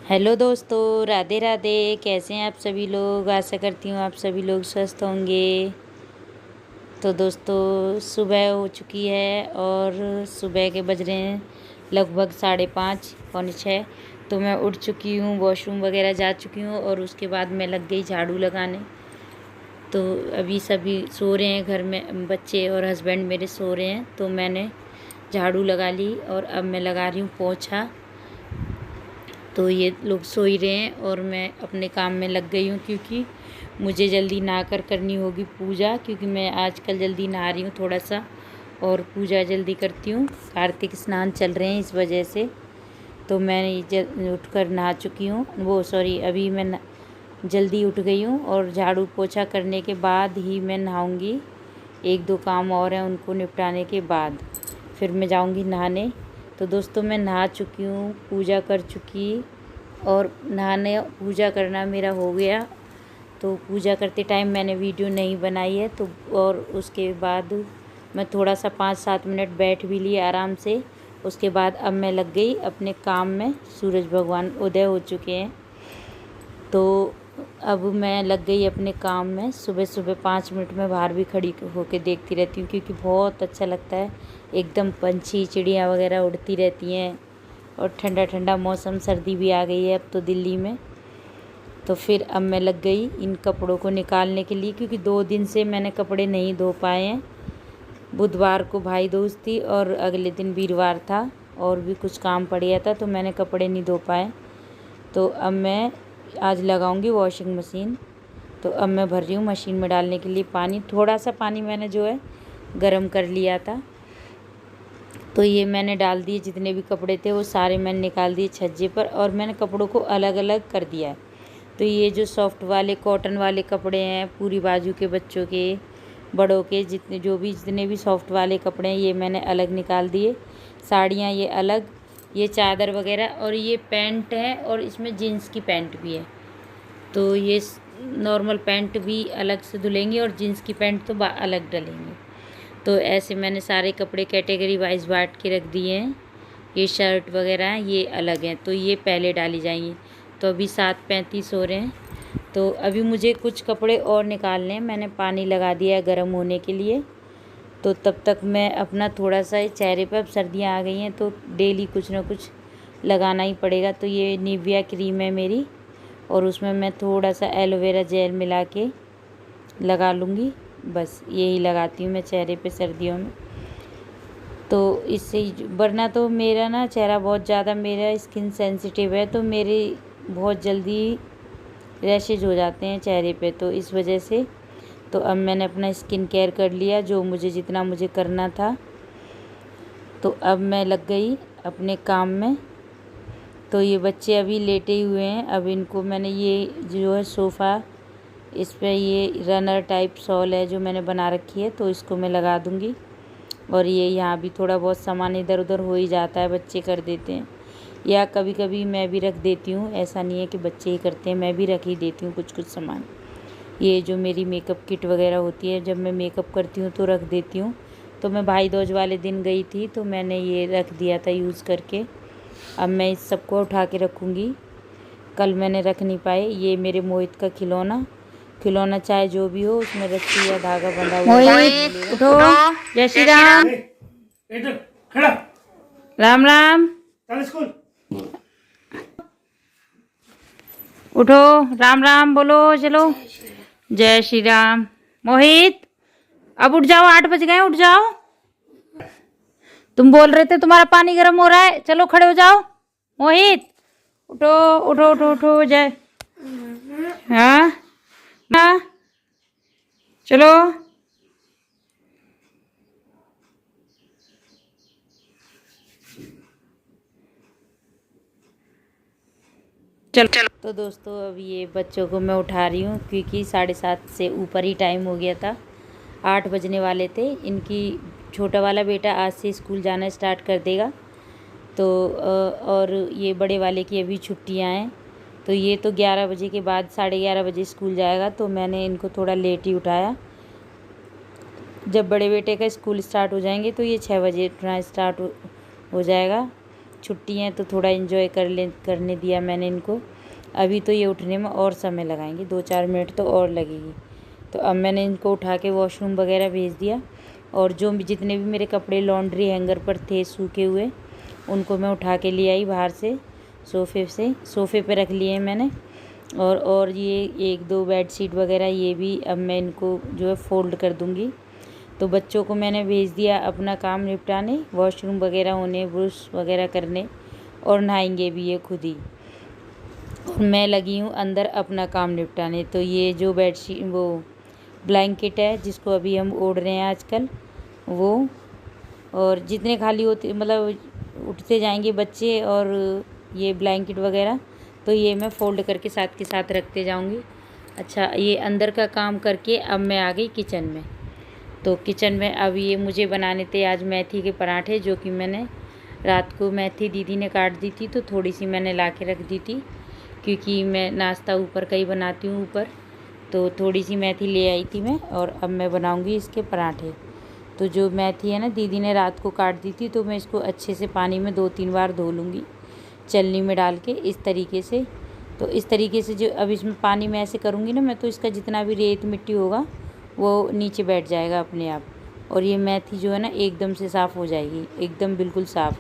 Hello दोस्तों, राधे राधे। कैसे हैं आप सभी लोग? आशा करती हूँ आप सभी लोग स्वस्थ होंगे। तो दोस्तों, सुबह हो चुकी है और सुबह के बज रहे हैं लगभग 5:30 पौने 6। तो मैं उठ चुकी हूँ, वॉशरूम वगैरह जा चुकी हूँ और उसके बाद मैं लग गई झाड़ू लगाने। तो अभी सभी सो रहे हैं घर में, बच्चे और हस्बैंड मेरे सो रहे हैं। तो मैंने झाड़ू लगा ली और अब मैं लगा रही हूँ पोंछा। तो ये लोग सो ही रहे हैं और मैं अपने काम में लग गई हूँ, क्योंकि मुझे जल्दी नहाकर करनी होगी पूजा, क्योंकि मैं आजकल जल्दी नहा रही हूँ थोड़ा सा और पूजा जल्दी करती हूँ। कार्तिक स्नान चल रहे हैं इस वजह से। तो मैं उठकर नहा चुकी हूँ, अभी मैं जल्दी उठ गई हूँ और झाड़ू पोछा करने के बाद ही मैं नहाऊँगी। एक दो काम और हैं, उनको निपटाने के बाद फिर मैं जाऊँगी नहाने। तो दोस्तों, मैं नहा चुकी हूँ, पूजा कर चुकी और नहाने पूजा करना मेरा हो गया। तो पूजा करते टाइम मैंने वीडियो नहीं बनाई है, तो और उसके बाद मैं थोड़ा सा 5-7 मिनट बैठ भी ली आराम से। उसके बाद अब मैं लग गई अपने काम में। सूरज भगवान उदय हो चुके हैं, तो अब मैं लग गई अपने काम में। सुबह सुबह 5 मिनट में बाहर भी खड़ी होकर देखती रहती हूँ, क्योंकि बहुत अच्छा लगता है। एकदम पंछी चिड़िया वगैरह उड़ती रहती हैं और ठंडा ठंडा मौसम, सर्दी भी आ गई है अब तो दिल्ली में। तो फिर अब मैं लग गई इन कपड़ों को निकालने के लिए, क्योंकि 2 दिन से मैंने कपड़े नहीं धो पाए हैं। बुधवार को भाई दूज थी और अगले दिन वीरवार था और भी कुछ काम पड़ गया था, तो मैंने कपड़े नहीं धो पाए। तो अब मैं आज लगाऊंगी वॉशिंग मशीन। तो अब मैं भर रही हूँ मशीन में डालने के लिए पानी। थोड़ा सा पानी मैंने जो है गरम कर लिया था। तो ये मैंने डाल दिए, जितने भी कपड़े थे वो सारे मैंने निकाल दिए छज्जे पर, और मैंने कपड़ों को अलग अलग कर दिया है। तो ये जो सॉफ्ट वाले कॉटन वाले कपड़े हैं, पूरी बाजू के, बच्चों के, बड़ों के, जितने भी सॉफ्ट वाले कपड़े हैं, ये मैंने अलग निकाल दिए। साड़ियाँ ये अलग, ये चादर वगैरह, और ये पैंट है और इसमें जीन्स की पैंट भी है। तो ये नॉर्मल पैंट भी अलग से धुलेंगे और जीन्स की पैंट तो अलग डलेंगे। तो ऐसे मैंने सारे कपड़े कैटेगरी वाइज बांट के रख दिए हैं। ये शर्ट वगैरह हैं, ये अलग हैं, तो ये पहले डाली जाएंगी। तो अभी 7:35 हो रहे हैं, तो अभी मुझे कुछ कपड़े और निकालने हैं। मैंने पानी लगा दिया है गर्म होने के लिए। तो तब तक मैं अपना थोड़ा सा चेहरे पर, अब सर्दियाँ आ गई हैं तो डेली कुछ ना कुछ लगाना ही पड़ेगा। तो ये निविया क्रीम है मेरी, और उसमें मैं थोड़ा सा एलोवेरा जेल मिला के लगा लूँगी। बस यही लगाती हूँ मैं चेहरे पे सर्दियों में। तो इससे वरना तो मेरा ना चेहरा बहुत ज़्यादा, मेरा स्किन सेंसिटिव है, तो मेरे बहुत जल्दी रैशेज हो जाते हैं चेहरे पे, तो इस वजह से। तो अब मैंने अपना स्किन केयर कर लिया, जो जितना मुझे करना था। तो अब मैं लग गई अपने काम में। तो ये बच्चे अभी लेटे हुए हैं। अब इनको मैंने ये जो है सोफ़ा, इस पे ये रनर टाइप शॉल है जो मैंने बना रखी है, तो इसको मैं लगा दूँगी। और ये यहाँ भी थोड़ा बहुत सामान इधर उधर हो ही जाता है, बच्चे कर देते हैं, या कभी कभी मैं भी रख देती हूँ। ऐसा नहीं है कि बच्चे ही करते हैं, मैं भी रख ही देती हूँ कुछ कुछ सामान। ये जो मेरी मेकअप किट वगैरह होती है, जब मैं मेकअप करती हूँ तो रख देती हूँ। तो मैं भाई दूज वाले दिन गई थी, तो मैंने ये रख दिया था यूज़ करके। अब मैं इस सबको उठा के रखूँगी। कल मैंने रख नहीं पाए। ये मेरे मोहित का खिलौना चाहे जो भी हो, उसमें रस्सी या धागा बंधा हुआ है। मोहित उठो, जय श्री राम। इधर खड़ा, राम राम। चल स्कूल। उठो, राम राम बोलो, चलो। जय श्री राम। मोहित अब उठ जाओ, 8 बज गए, उठ जाओ। तुम बोल रहे थे तुम्हारा पानी गर्म हो रहा है, चलो खड़े हो जाओ। मोहित उठो उठो उठो उठो। जय, हाँ हाँ, चलो। चलो। तो दोस्तों, अब ये बच्चों को मैं उठा रही हूँ, क्योंकि 7:30 से ऊपर ही टाइम हो गया था, 8 बजने वाले थे। इनकी छोटा वाला बेटा आज से स्कूल जाना स्टार्ट कर देगा। तो और ये बड़े वाले की अभी छुट्टियाँ हैं, तो ये तो 11 बजे के बाद 11:30 बजे स्कूल जाएगा। तो मैंने इनको थोड़ा लेट ही उठाया। जब बड़े बेटे का स्कूल स्टार्ट हो जाएंगे तो ये 6 बजे उठना स्टार्ट हो जाएगा। छुट्टी है तो थोड़ा एंजॉय करने दिया मैंने इनको। अभी तो ये उठने में और समय लगाएंगे, 2-4 मिनट तो और लगेगी। तो अब मैंने इनको उठा के वॉशरूम वगैरह भेज दिया। और जो भी जितने भी मेरे कपड़े लॉन्ड्री हैंगर पर थे सूखे हुए, उनको मैं उठा के ले आई बाहर से, सोफ़े पे रख लिए मैंने। और ये 1-2 बेडशीट वगैरह ये भी अब मैं इनको जो है फ़ोल्ड कर दूँगी। तो बच्चों को मैंने भेज दिया अपना काम निपटाने, वॉशरूम वगैरह होने, ब्रश वगैरह करने, और नहाएंगे भी ये खुद ही। और मैं लगी हूँ अंदर अपना काम निपटाने। तो ये जो बेडशीट वो ब्लैंकेट है जिसको अभी हम ओढ़ रहे हैं आजकल, वो, और जितने खाली होते मतलब उठते जाएंगे बच्चे और ये ब्लैंकेट वगैरह, तो ये मैं फ़ोल्ड करके साथ के साथ रखते जाऊंगी। अच्छा, ये अंदर का काम करके अब मैं आ गई किचन में। तो किचन में अब ये मुझे बनाने थे आज मेथी के पराठे, जो कि मैंने रात को मेथी दीदी ने काट दी थी, तो थोड़ी सी मैंने ला के रख दी थी, क्योंकि मैं नाश्ता ऊपर का ही बनाती हूँ ऊपर। तो थोड़ी सी मेथी ले आई थी मैं, और अब मैं बनाऊँगी इसके पराठे। तो जो मेथी है ना, दीदी ने रात को काट दी थी, तो मैं इसको अच्छे से पानी में 2-3 बार धो लूँगी चलनी में डाल के, इस तरीके से। तो इस तरीके से जो अब इसमें पानी में ऐसे करूँगी ना मैं, तो इसका जितना भी रेत मिट्टी होगा वो नीचे बैठ जाएगा अपने आप, और ये मेथी जो है ना एकदम से साफ़ हो जाएगी, एकदम बिल्कुल साफ़।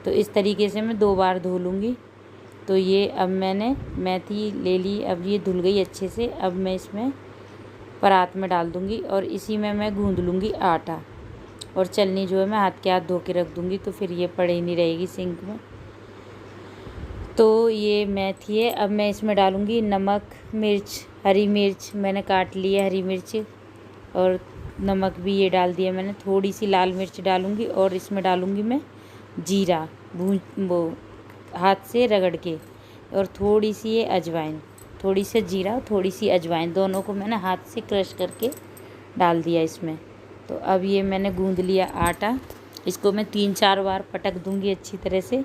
तो इस तरीके से मैं 2 बार धो लूँगी। तो ये अब मैंने मेथी ले ली, अब ये धुल गई अच्छे से। अब मैं इसमें परात में डाल दूँगी, और इसी में मैं गूँध लूँगी आटा, और चलनी जो है मैं हाथ के हाथ धो के रख दूँगी, तो फिर ये पड़े ही नहीं रहेगी सिंक में। तो ये मेथी है, अब मैं इसमें डालूँगी नमक, मिर्च, हरी मिर्च मैंने काट ली है, हरी मिर्च और नमक भी ये डाल दिया मैंने। थोड़ी सी लाल मिर्च डालूँगी, और इसमें डालूँगी मैं जीरा वो हाथ से रगड़ के, और थोड़ी सी ये अजवाइन, थोड़ी सी जीरा, थोड़ी सी अजवाइन, दोनों को मैंने हाथ से क्रश करके डाल दिया इसमें। तो अब ये मैंने गूँध लिया आटा, इसको मैं 3-4 बार पटक दूँगी अच्छी तरह से।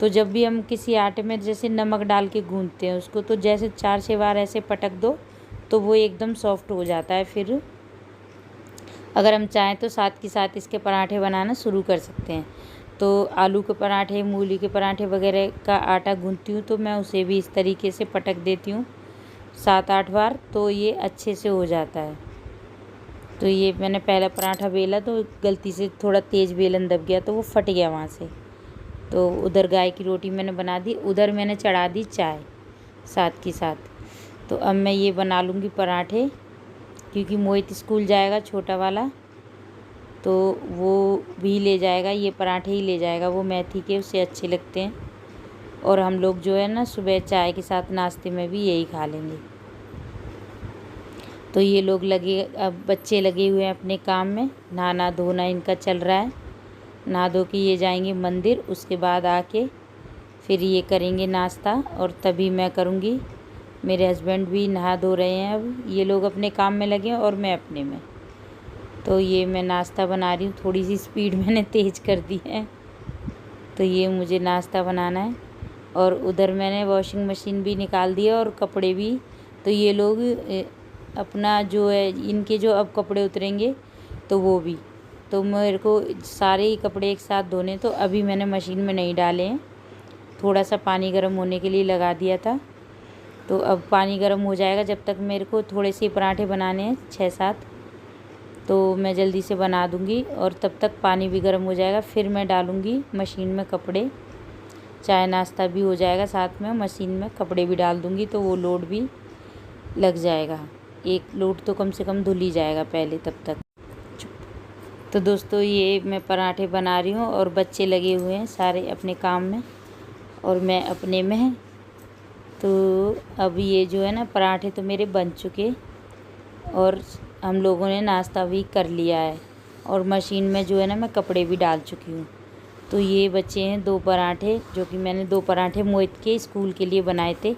तो जब भी हम किसी आटे में जैसे नमक डाल के गूँधते हैं उसको, तो जैसे 4-6 बार ऐसे पटक दो तो वो एकदम सॉफ्ट हो जाता है। फिर अगर हम चाहें तो साथ के साथ इसके पराठे बनाना शुरू कर सकते हैं। तो आलू के पराठे, मूली के पराठे वगैरह का आटा गूँथती हूँ, तो मैं उसे भी इस तरीके से पटक देती हूँ 7-8 बार, तो ये अच्छे से हो जाता है। तो ये मैंने पहला पराठा बेला, तो गलती से थोड़ा तेज़ बेलन दब गया, तो वो फट गया वहाँ से। तो उधर गाय की रोटी मैंने बना दी, उधर मैंने चढ़ा दी चाय साथ के साथ। तो अब मैं ये बना लूँगी पराठे, क्योंकि मोहित स्कूल जाएगा छोटा वाला, तो वो भी ले जाएगा, ये पराठे ही ले जाएगा, वो मेथी के उसे अच्छे लगते हैं। और हम लोग जो है ना सुबह चाय के साथ नाश्ते में भी यही खा लेंगे। तो ये लोग अब बच्चे लगे हुए हैं अपने काम में, नहाना धोना इनका चल रहा है। नहा धो के ये जाएंगे मंदिर, उसके बाद आके फिर ये करेंगे नाश्ता, और तभी मैं करूँगी। मेरे हस्बैंड भी नहा धो रहे हैं, अब ये लोग अपने काम में लगे हैं और मैं अपने में। तो ये मैं नाश्ता बना रही हूँ, थोड़ी सी स्पीड मैंने तेज़ कर दी है। तो ये मुझे नाश्ता बनाना है, और उधर मैंने वॉशिंग मशीन भी निकाल दी है और कपड़े भी। तो ये लोग अपना जो है इनके जो अब कपड़े उतरेंगे, तो वो भी, तो मेरे को सारे ही कपड़े एक साथ धोने, तो अभी मैंने मशीन में नहीं डाले हैं, थोड़ा सा पानी गर्म होने के लिए लगा दिया था। तो अब पानी गर्म हो जाएगा, जब तक मेरे को थोड़े से पराठे बनाने हैं 6-7, तो मैं जल्दी से बना दूंगी, और तब तक पानी भी गर्म हो जाएगा, फिर मैं डालूंगी मशीन में कपड़े। चाय नाश्ता भी हो जाएगा साथ में, मशीन में कपड़े भी डाल दूंगी, तो वो लोड भी लग जाएगा, एक लोड तो कम से कम धुल ही जाएगा पहले तब तक। तो दोस्तों ये मैं पराठे बना रही हूँ, और बच्चे लगे हुए हैं सारे अपने काम में, और मैं अपने में। तो अब ये जो है ना पराठे तो मेरे बन चुके, और हम लोगों ने नाश्ता भी कर लिया है, और मशीन में जो है ना मैं कपड़े भी डाल चुकी हूँ। तो ये बचे हैं 2 पराठे, जो कि मैंने 2 पराठे मोहित के स्कूल के लिए बनाए थे।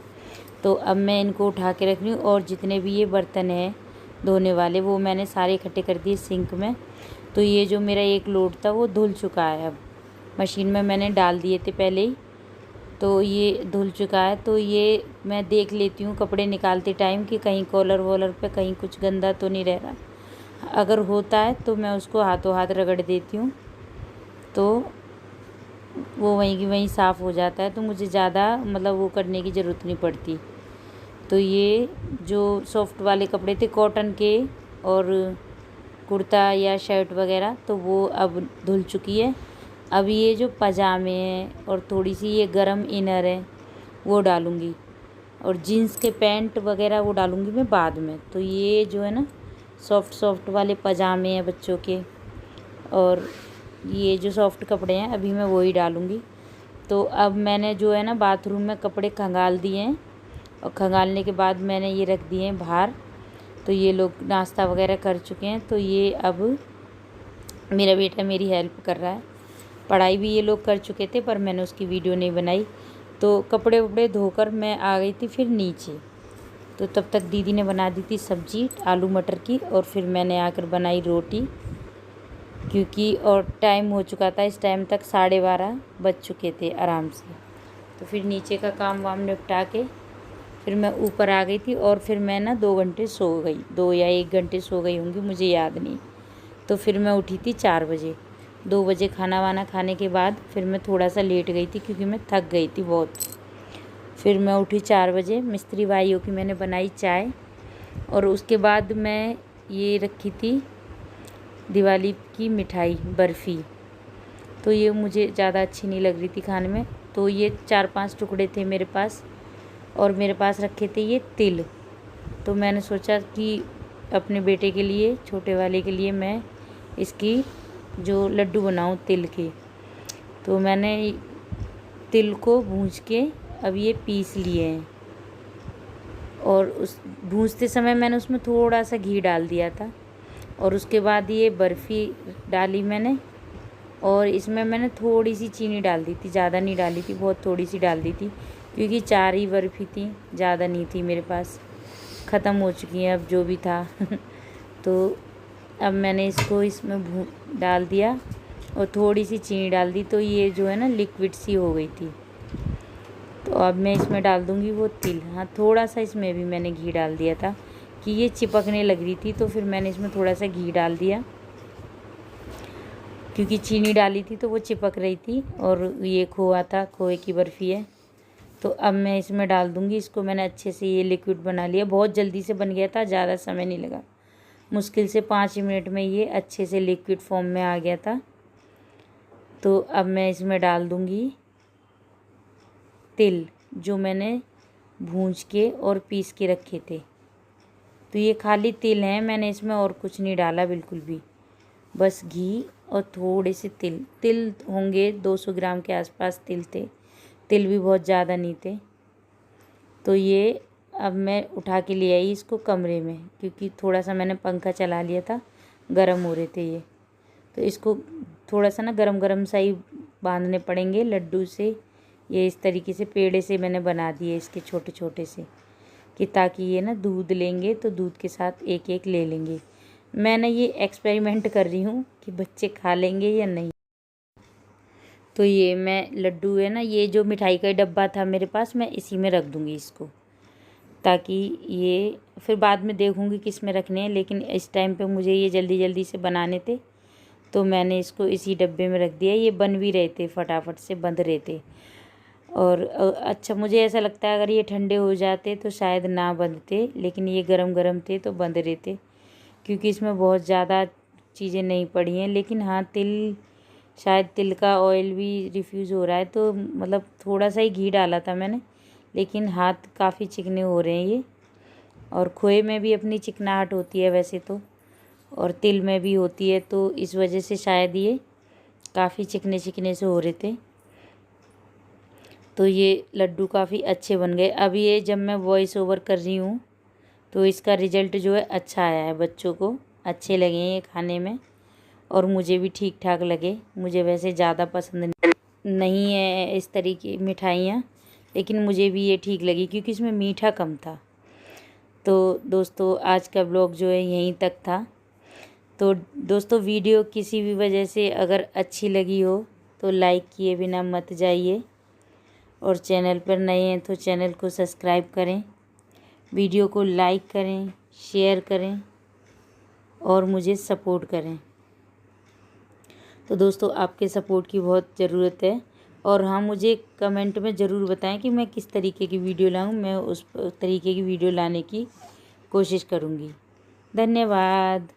तो अब मैं इनको उठा के रख रही हूँ, और जितने भी ये बर्तन हैं धोने वाले, वो मैंने सारे इकट्ठे कर दिए सिंक में। तो ये जो मेरा एक लोड था वो धुल चुका है, अब मशीन में मैंने डाल दिए थे पहले ही, तो ये धुल चुका है। तो ये मैं देख लेती हूँ कपड़े निकालते टाइम कि कहीं कॉलर वॉलर पे कहीं कुछ गंदा तो नहीं रह रहा, अगर होता है तो मैं उसको हाथों हाथ रगड़ देती हूँ। तो वो वहीं की वहीं साफ़ हो जाता है, तो मुझे ज़्यादा मतलब वो करने की ज़रूरत नहीं पड़ती। तो ये जो सॉफ्ट वाले कपड़े थे कॉटन के और कुर्ता या शर्ट वगैरह, तो वो अब धुल चुकी है। अब ये जो पजामे हैं और थोड़ी सी ये गरम इनर है वो डालूँगी, और जीन्स के पैंट वगैरह वो डालूँगी मैं बाद में। तो ये जो है ना सॉफ्ट वाले पजामे हैं बच्चों के, और ये जो सॉफ्ट कपड़े हैं अभी मैं वही डालूँगी। तो अब मैंने जो है ना बाथरूम में कपड़े खंगाल दिए हैं, और खंगालने के बाद मैंने ये रख दिए हैं बाहर। तो ये लोग नाश्ता वगैरह कर चुके हैं। तो ये अब मेरा बेटा मेरी हेल्प कर रहा है। पढ़ाई भी ये लोग कर चुके थे पर मैंने उसकी वीडियो नहीं बनाई। तो कपड़े वपड़े धोकर मैं आ गई थी फिर नीचे। तो तब तक दीदी ने बना दी थी सब्जी आलू मटर की, और फिर मैंने आकर बनाई रोटी, क्योंकि और टाइम हो चुका था। इस टाइम तक 12:30 बज चुके थे आराम से। तो फिर नीचे का काम वाम निपटा के फिर मैं ऊपर आ गई थी, और फिर मैं ना 2 घंटे सो गई, 2 या 1 घंटे सो गई होंगी, मुझे याद नहीं। तो फिर मैं उठी थी 4 बजे। 2 बजे खाना वाना खाने के बाद फिर मैं थोड़ा सा लेट गई थी क्योंकि मैं थक गई थी बहुत। फिर मैं उठी 4 बजे, मिस्त्री भाइयों की मैंने बनाई चाय, और उसके बाद मैं ये रखी थी दिवाली की मिठाई बर्फ़ी। तो ये मुझे ज़्यादा अच्छी नहीं लग रही थी खाने में, तो ये 4-5 टुकड़े थे मेरे पास, और मेरे पास रखे थे ये तिल। तो मैंने सोचा कि अपने बेटे के लिए, छोटे वाले के लिए, मैं इसकी जो लड्डू बनाऊं तिल के। तो मैंने तिल को भूंज के अब ये पीस लिए हैं, और उस भूंजते समय मैंने उसमें थोड़ा सा घी डाल दिया था, और उसके बाद ये बर्फ़ी डाली मैंने, और इसमें मैंने थोड़ी सी चीनी डाल दी थी, ज़्यादा नहीं डाली थी, बहुत थोड़ी सी डाल दी थी, क्योंकि 4 ही बर्फ़ी थी, ज़्यादा नहीं थी मेरे पास, ख़त्म हो चुकी हैं अब जो भी था। तो अब मैंने इसको इसमें डाल दिया और थोड़ी सी चीनी डाल दी, तो ये जो है ना लिक्विड सी हो गई थी। तो अब मैं इसमें डाल दूँगी वो तिल। हाँ, थोड़ा सा इसमें भी मैंने घी डाल दिया था कि ये चिपकने लग रही थी, तो फिर मैंने इसमें थोड़ा सा घी डाल दिया, क्योंकि चीनी डाली थी तो वो चिपक रही थी, और ये खोआ था, खोए की बर्फ़ी है। तो अब मैं इसमें डाल दूँगी इसको। मैंने अच्छे से ये लिक्विड बना लिया, बहुत जल्दी से बन गया था, ज़्यादा समय नहीं लगा, मुश्किल से 5 मिनट में ये अच्छे से लिक्विड फॉर्म में आ गया था। तो अब मैं इसमें डाल दूँगी तिल जो मैंने भूंज के और पीस के रखे थे। तो ये खाली तिल हैं, मैंने इसमें और कुछ नहीं डाला बिल्कुल भी, बस घी और थोड़े से तिल होंगे 200 ग्राम के आसपास तिल थे, तिल भी बहुत ज़्यादा नहीं थे। तो ये अब मैं उठा के ले आई इसको कमरे में, क्योंकि थोड़ा सा मैंने पंखा चला लिया था, गरम हो रहे थे ये। तो इसको थोड़ा सा ना गरम गरम सा ही बांधने पड़ेंगे लड्डू से। ये इस तरीके से पेड़े से मैंने बना दिए इसके छोटे छोटे से, कि ताकि ये ना दूध लेंगे तो दूध के साथ एक एक ले लेंगे। मैंने ये एक्सपेरिमेंट कर रही हूँ कि बच्चे खा लेंगे या नहीं। तो ये मैं लड्डू है ना, ये जो मिठाई का डब्बा था मेरे पास, मैं इसी में रख दूँगी इसको, ताकि ये फिर बाद में देखूँगी किस में रखने हैं, लेकिन इस टाइम पे मुझे ये जल्दी जल्दी से बनाने थे, तो मैंने इसको इसी डब्बे में रख दिया। ये बन भी रहे थे, फटाफट से बंध रहे थे। और अच्छा, मुझे ऐसा लगता है अगर ये ठंडे हो जाते तो शायद ना बंधते, लेकिन ये गरम गरम थे तो बंध रहे थे, क्योंकि इसमें बहुत ज़्यादा चीज़ें नहीं पड़ी हैं। लेकिन हाँ, शायद तिल का ऑयल भी रिफ्यूज़ हो रहा है, तो मतलब थोड़ा सा ही घी डाला था मैंने, लेकिन हाथ काफ़ी चिकने हो रहे हैं ये। और खोए में भी अपनी चिकनाहट होती है वैसे तो, और तिल में भी होती है, तो इस वजह से शायद ये काफ़ी चिकने चिकने से हो रहे थे। तो ये लड्डू काफ़ी अच्छे बन गए। अब ये जब मैं वॉइस ओवर कर रही हूँ तो इसका रिज़ल्ट जो है अच्छा आया है, बच्चों को अच्छे लगे हैं ये खाने में, और मुझे भी ठीक ठाक लगे। मुझे वैसे ज़्यादा पसंद नहीं है इस तरीके मिठाइयाँ, लेकिन मुझे भी ये ठीक लगी क्योंकि इसमें मीठा कम था। तो दोस्तों, आज का ब्लॉग जो है यहीं तक था। तो दोस्तों, वीडियो किसी भी वजह से अगर अच्छी लगी हो तो लाइक किए बिना मत जाइए, और चैनल पर नए हैं तो चैनल को सब्सक्राइब करें, वीडियो को लाइक करें, शेयर करें, और मुझे सपोर्ट करें। तो दोस्तों, आपके सपोर्ट की बहुत ज़रूरत है, और हाँ, मुझे कमेंट में ज़रूर बताएं कि मैं किस तरीके की वीडियो लाऊं। मैं उस तरीके की वीडियो लाने की कोशिश करूँगी। धन्यवाद।